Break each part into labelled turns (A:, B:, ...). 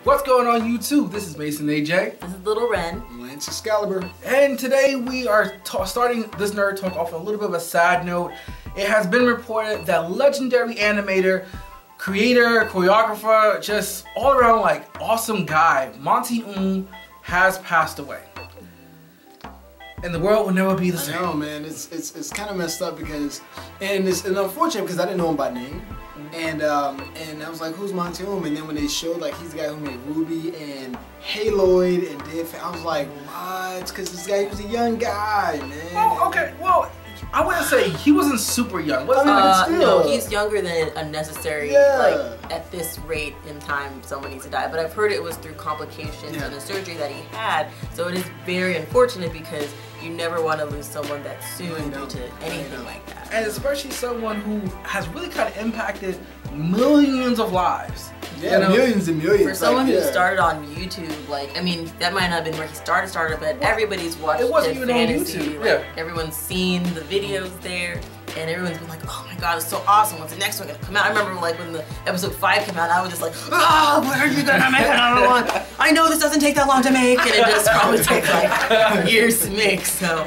A: What's going on YouTube? This is Mason AJ.
B: This is Little Ren.
C: Lance Excalibur.
A: And today we are starting this Nerd Talk off on a little bit of a sad note. It has been reported that legendary animator, creator, choreographer, just all around like awesome guy, Monty Oum, has passed away. And the world will never be the same.
C: I know, man. It's kind of messed up because, and it's unfortunate because I didn't know him by name, and I was like, who's Monty Oum? And then when they showed like he's the guy who made RWBY and Haloid and I was like, what? Because this guy, he was a young guy, man.
A: Oh, okay. Well, I wouldn't say he wasn't super young. Wasn't he?
B: No, he's younger than unnecessary. Yeah. Like at this rate in time, someone needs to die. But I've heard it was through complications and a surgery that he had. So it is very unfortunate because you never want to lose someone that soon due to anything like that.
A: And especially someone who has really kind of impacted millions of lives.
C: Yeah, you know? Millions and millions.
B: For someone who started on YouTube, like, I mean, that might not have been where he started, but everybody's watched
A: it wasn't even
B: fantasy.
A: on YouTube.
B: Like, everyone's seen the videos there, and everyone's been like, oh my god, it's so awesome. When's the next one gonna come out? I remember like when the episode 5 came out, I was just like, oh, when are you gonna make another one? I know this doesn't take that long to make, and it does probably take like years to make. So,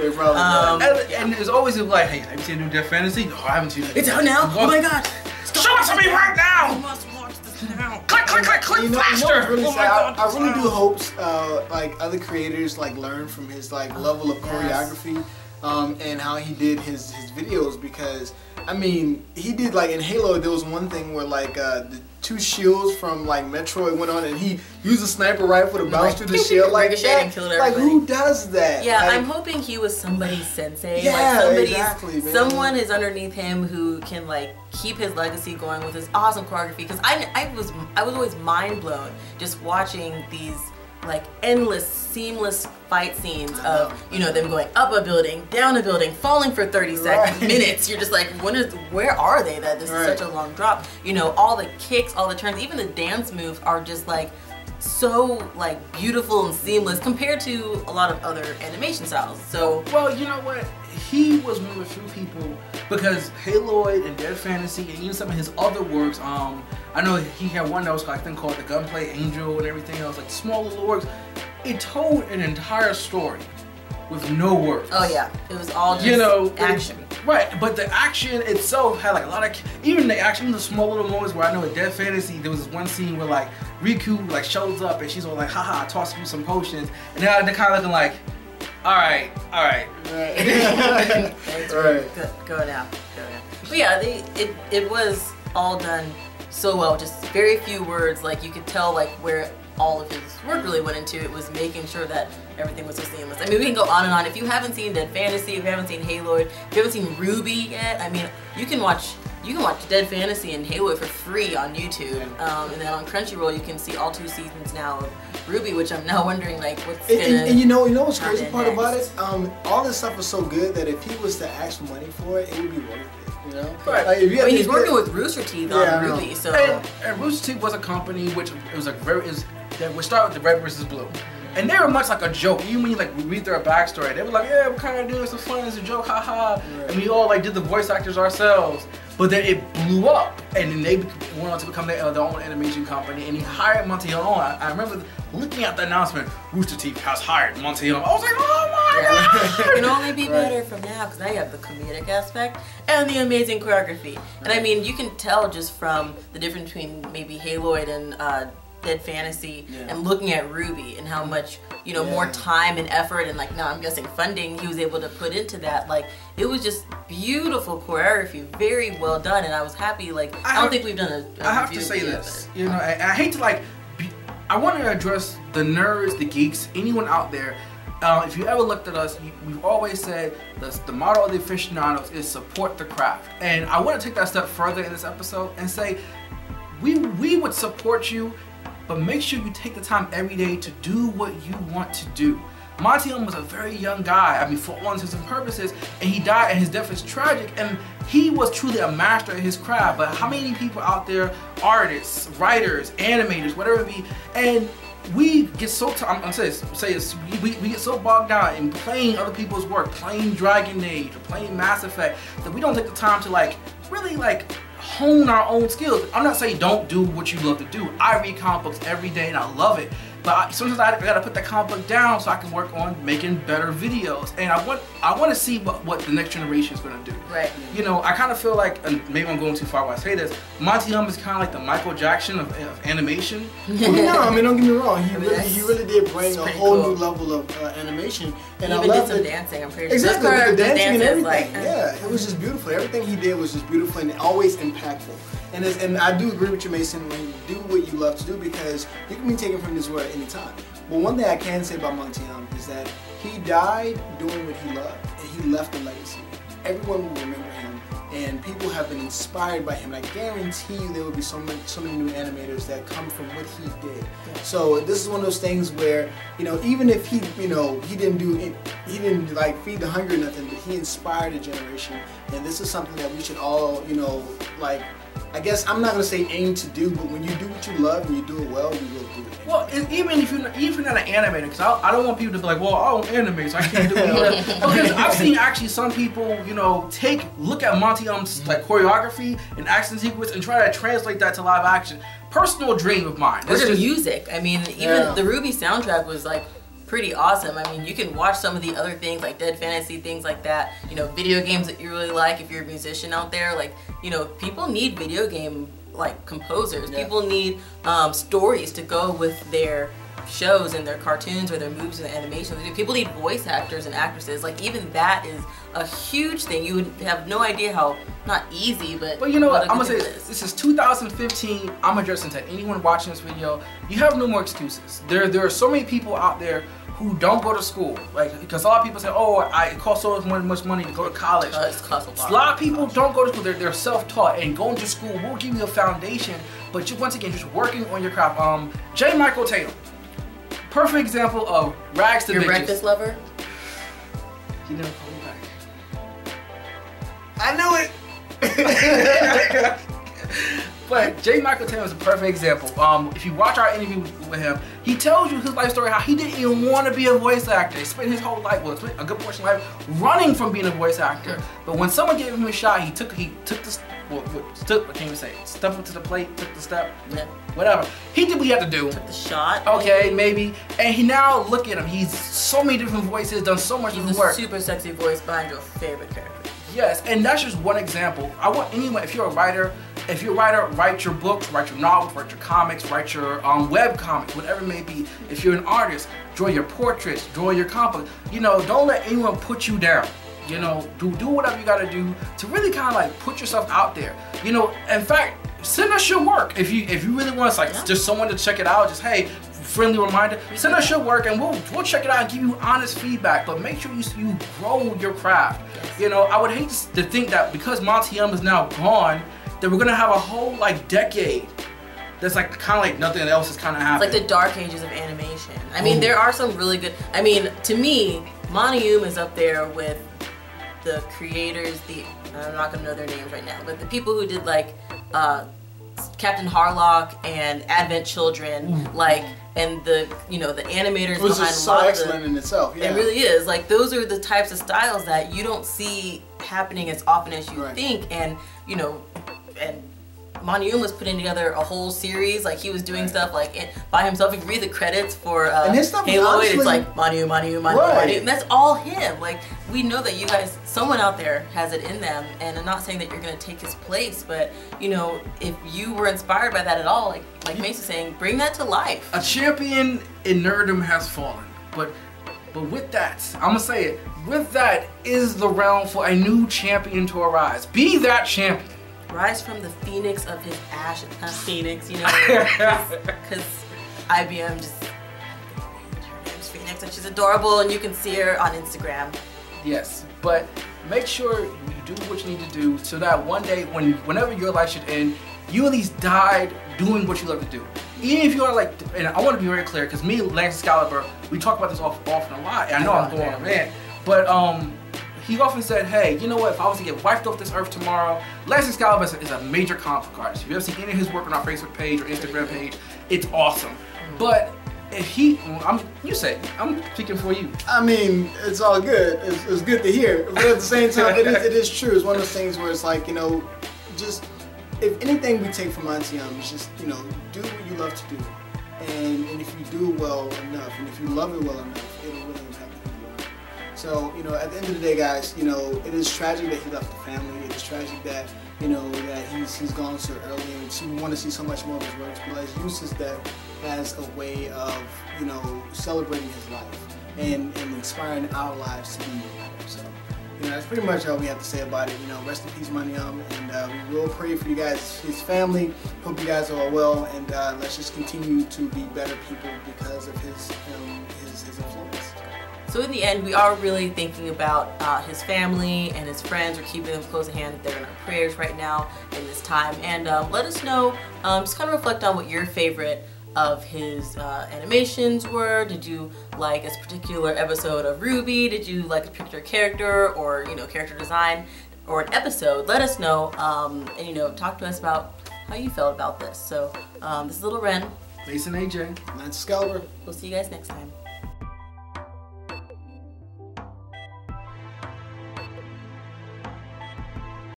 A: and there's always like, hey, have you seen New Death Fantasy? No, I haven't seen it.
B: It's out now. Oh my god!
A: Show it to me right now!
B: You must watch this now.
A: Click, click, click, click, faster!
C: Really oh my god! I really do hopes like other creators like learn from his like level of choreography. And how he did his videos, because I mean he did like in Halo there was one thing where like the 2 shields from like Metroid went on and he used a sniper rifle to bounce through the shield like that.
B: And killed
C: like who does that?
B: Yeah,
C: like,
B: I'm hoping he was somebody's sensei.
C: Yeah,
B: like
C: exactly, man.
B: Someone is underneath him who can like keep his legacy going with his awesome choreography. Because I was always mind blown just watching these like endless, seamless fight scenes of, you know, them going up a building, down a building, falling for 30 seconds, minutes. You're just like, where are they that this is such a long drop? You know, all the kicks, all the turns, even the dance moves are just like so like beautiful and seamless compared to a lot of other animation styles. So,
A: well, you know what? He was one of the few people, because Haloid and Dead Fantasy and even some of his other works, I know he had one that was I think called The Gunplay Angel and everything else, like small little works. It told an entire story with no words.
B: Oh yeah, it was all just action.
A: Right, but the action itself had like a lot of, even the small little moments where I know in Dead Fantasy there was this one scene where like Riku like shows up and she's all like, haha, I tossed you some potions, and they're kind of looking like, alright.
C: Right.
B: Go now. But yeah, it was all done so well, just very few words. Like you could tell like where all of his work really went into. It was making sure that everything was so seamless. I mean, we can go on and on. If you haven't seen Dead Fantasy, if you haven't seen Haloid, if you haven't seen RWBY yet, I mean, you can watch Dead Fantasy and Haloid for free on YouTube, and then on Crunchyroll you can see all 2 seasons now of RWBY, which I'm now wondering like what's gonna.
C: And you know what's crazy part about it? All this stuff is so good that if he was to ask for money for it, it would be worth it. You know?
A: Right.
C: Like, if you
B: I mean, he's working with Rooster Teeth on RWBY, so.
A: And Rooster Teeth was a company which it was like that would start with the Red versus Blue. And they were much like a joke. Even when you like read their backstory, they were like, yeah, we're kind of doing some fun, it's a joke, haha. And we all like did the voice actors ourselves. But then it blew up, and then they went on to become their own animation company. And he hired Monty Oum. I remember looking at the announcement, Rooster Teeth has hired Monty Oum. I was like, oh my god!
B: It can only be better from now, because now you have the comedic aspect and the amazing choreography. And I mean, you can tell just from the difference between maybe Haloid and Dead Fantasy and looking at RWBY and how much, you know, more time and effort and like, now I'm guessing funding he was able to put into that. Like, it was just beautiful choreography, very well done, and I was happy. Like, I don't think we've done a
A: I have to say this, you know, I hate to like, I want to address the nerds, the geeks, anyone out there. If you ever looked at us, we've always said the motto of the aficionados is support the craft. And I want to take that step further in this episode and say, we would support you, but make sure you take the time every day to do what you want to do. Monty Oum was a very young guy, I mean, for all intents and purposes, and he died, and his death is tragic, and he was truly a master of his craft. But how many people out there, artists, writers, animators, whatever it be, and we get so, we get so bogged down in playing other people's work, playing Dragon Age, or playing Mass Effect, that we don't take the time to like, really like, hone our own skills. I'm not saying don't do what you love to do. I read comic books every day and I love it. But sometimes I gotta put the comic book down so I can work on making better videos. And I want to see what the next generation is gonna do.
B: Right.
A: You know, I kind of feel like, and maybe I'm going too far when I say this, Monty Oum is kind of like the Michael Jackson of animation.
C: Well, no, I mean, don't get me wrong. He really did bring a whole new level of animation. And
B: he even did some dancing, I'm pretty sure.
C: Exactly, with the dancing and everything.
B: Like,
C: yeah, it was just beautiful. Everything he did was just beautiful and always impactful. And I do agree with you, Mason, when you do what you love to do, because you can be taken from this world at any time. But one thing I can say about Monty Oum is that he died doing what he loved, and he left a legacy. Everyone will remember him, and people have been inspired by him. And I guarantee you there will be so many new animators that come from what he did. Yeah. So this is one of those things where, you know, even if he, you know, he didn't like feed the hungry or nothing, but he inspired a generation. And this is something that we should all, you know, like, I guess I'm not gonna say aim to do, but when you do what you love and you do it well, you will do it.
A: Well, even if you're not an animator, because I don't want people to be like, well, I don't animate, so I can't do it. Because I've seen actually some people, you know, look at Monty Oum's like choreography and action sequence and try to translate that to live action. Personal dream of mine.
B: Or the music. I mean, even the RWBY soundtrack was like pretty awesome. I mean, you can watch some of the other things like Dead Fantasy, things like that. You know, video games that you really like if you're a musician out there. Like, you know, people need video game like composers. Yeah. People need stories to go with their shows and their cartoons or their movies and animations. People need voice actors and actresses. Like, even that is a huge thing. You would have no idea how, not easy, but
A: you know what, I'm gonna say this is 2015. I'm addressing to anyone watching this video. You have no more excuses. There are so many people out there who don't go to school, like, because a lot of people say, oh, it costs so much money to go to college.
B: It costs
A: a lot of people don't go to school. They're self-taught, and going to school will give you a foundation. But once again, just working on your craft. J. Michael Tatum, perfect example of rags to
B: your
A: bitches.
B: breakfast lover.
A: He never called me back.
C: I knew it.
A: But J. Michael Tatum is a perfect example. If you watch our interview with him, he tells you his life story, how he didn't even want to be a voice actor. He spent his whole life, well, spent a good portion of life running from being a voice actor. But when someone gave him a shot, he took the, I can't even say it, stepped up to the plate, took the step, whatever. He did what he had to do.
B: Took the shot.
A: Okay, maybe. And he now, look at him, he's so many different voices, done so much different work.
B: He's a super sexy voice behind your favorite character.
A: Yes, and that's just one example. I want anyone, if you're a writer, write your books, write your novels, write your comics, write your web comics, whatever it may be. If you're an artist, draw your portraits, draw your comics. You know, don't let anyone put you down. You know, do whatever you gotta do to really kind of like put yourself out there. You know, in fact, send us your work if you really want us, like, just someone to check it out. Just, hey, friendly reminder, send us your work and we'll check it out and give you honest feedback. But make sure you grow your craft. You know, I would hate to think that because Monty Oum is now gone, that we're gonna have a whole like decade that's like kind of like nothing else is kind of happening.
B: It's like the dark ages of animation. I mean, there are some really good. I mean, to me, Monty Oum is up there with the creators. I'm not gonna know their names right now, but the people who did like Captain Harlock and Advent Children, like, and the the animators
C: it was
B: behind
C: just
B: a lot
C: so
B: of
C: excellent in itself. Yeah.
B: It really is. Like, those are the types of styles that you don't see happening as often as you think, and and Monty Oum was putting together a whole series. Like, he was doing stuff like by himself. If you read the credits for Halo, it's like Monty Oum. And that's all him. Like, we know that you guys, someone out there has it in them, and I'm not saying that you're gonna take his place, but if you were inspired by that at all, like Mason's saying, bring that to life.
A: A champion in nerddom has fallen, but with that, I'm gonna say it. With that is the realm for a new champion to arise. Be that champion.
B: Rise from the phoenix of his ashes. Not phoenix, because IBM just, her name's Phoenix, and she's adorable, and you can see her on Instagram.
A: Yes, but make sure you do what you need to do so that one day, whenever your life should end, you at least died doing what you love to do. Even if you are like, and I want to be very clear, because me and Lance Excalibur, we talk about this often a lot, and I know I'm going on, man, but he often said, hey, you know what, if I was to get wiped off this earth tomorrow, Lance Excalibur is a major comic book artist. If you ever seen any of his work on our Facebook page or Instagram page, it's awesome. But if I'm speaking for you.
C: I mean, it's all good. It's good to hear. But at the same time, it is true. It's one of those things where it's like, just if anything we take from Monty Oum is just, you know, do what you love to do. And if you do it well enough, and if you love it well enough, it'll really impact who you are. So, you know, at the end of the day, guys, you know, it is tragic that he left the family. It is tragic that, you know, that he's gone so early, and we want to see so much more of his works. But let's use his death as a way of, you know, celebrating his life and inspiring our lives to be better. So, you know, that's pretty much all we have to say about it. You know, rest in peace, Monty Oum, and we will pray for you guys, his family. Hope you guys are all well, and let's just continue to be better people because of his influence.
B: So in the end, we are really thinking about his family and his friends. We're keeping them close at hand. They're in our prayers right now in this time. And let us know, just kind of reflect on what your favorite of his animations were. Did you like a particular episode of RWBY? Did you like a particular character, or, you know, character design, or an episode? Let us know, and, you know, talk to us about how you felt about this. So this is Little Ren.
A: Mason AJ.
C: That's Excalibur.
B: We'll see you guys next time.